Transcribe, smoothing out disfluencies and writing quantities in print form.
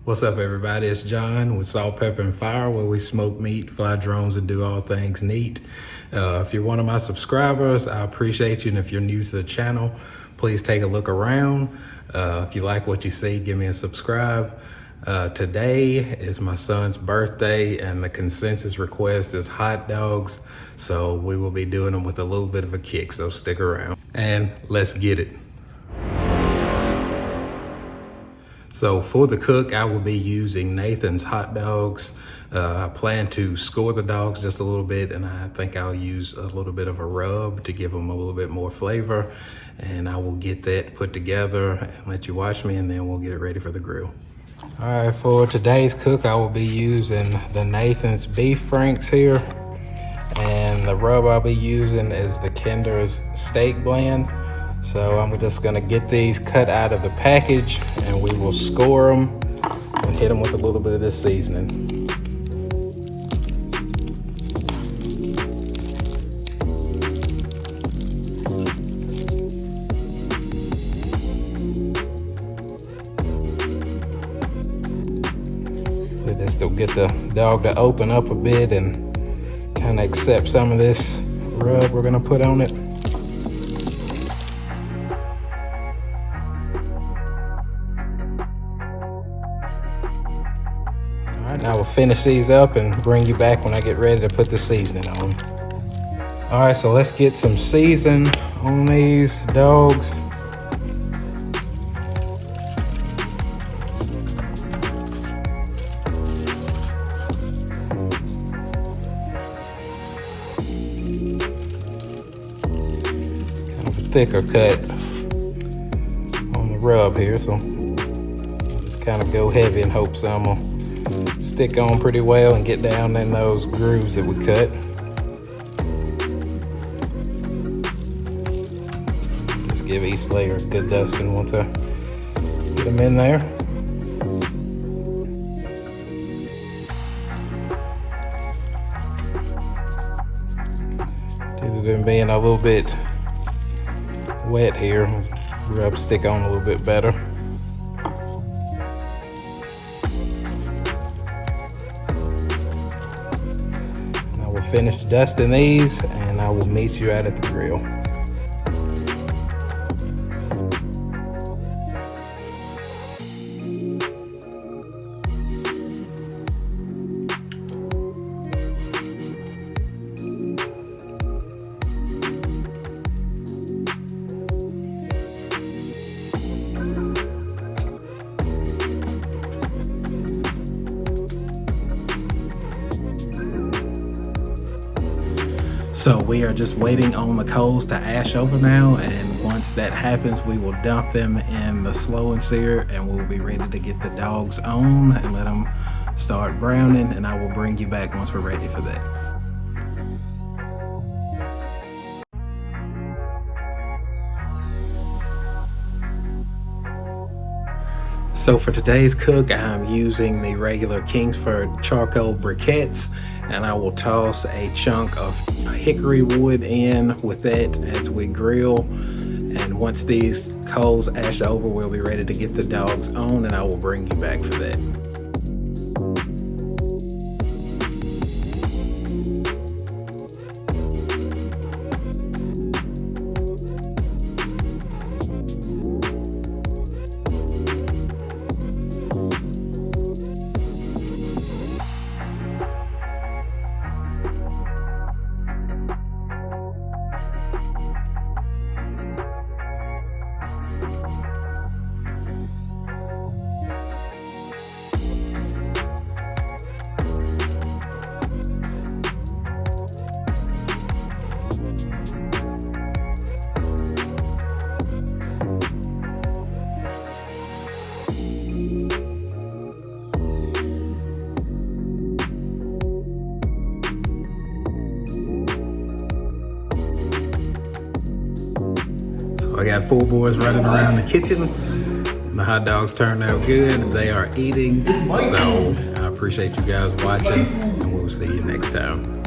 What's up, everybody? It's John with Salt, Pepper, and Fire, where we smoke meat, fly drones, and do all things neat. If you're one of my subscribers, I appreciate you. And if you're new to the channel, please take a look around. If you like what you see, give me a subscribe. Today is my son's birthday, and the consensus request is hot dogs. So we will be doing them with a little bit of a kick, so stick around. And let's get it. So for the cook, I will be using Nathan's hot dogs. I plan to score the dogs just a little bit, and I think I'll use a little bit of a rub to give them a little bit more flavor. And I will get that put together and let you watch me, and then we'll get it ready for the grill. All right, for today's cook, I will be using the Nathan's beef franks here. And the rub I'll be using is the Kinder's steak blend. So I'm just gonna get these cut out of the package, and we will score them and hit them with a little bit of this seasoning. This will get the dog to open up a bit and kind of accept some of this rub we're gonna put on it. Now we'll finish these up and bring you back when I get ready to put the seasoning on. All right, so let's get some season on these dogs. It's kind of a thicker cut on the rub here, so just kind of go heavy and hope some will stick on pretty well and get down in those grooves that we cut. Just give each layer a good dusting once I get them in there. Due to them being a little bit wet here, rub stick on a little bit better. Finish dusting these, and I will meet you out at the grill. So we are just waiting on the coals to ash over now, and once that happens, we will dump them in the slow and sear, and we'll be ready to get the dogs on and let them start browning, and I will bring you back once we're ready for that. So for today's cook, I'm using the regular Kingsford charcoal briquettes, and I will toss a chunk of hickory wood in with that as we grill. And once these coals ash over, we'll be ready to get the dogs on, and I will bring you back for that. I got 4 boys running around the kitchen. The hot dogs turned out good. They are eating. So I appreciate you guys watching, and we'll see you next time.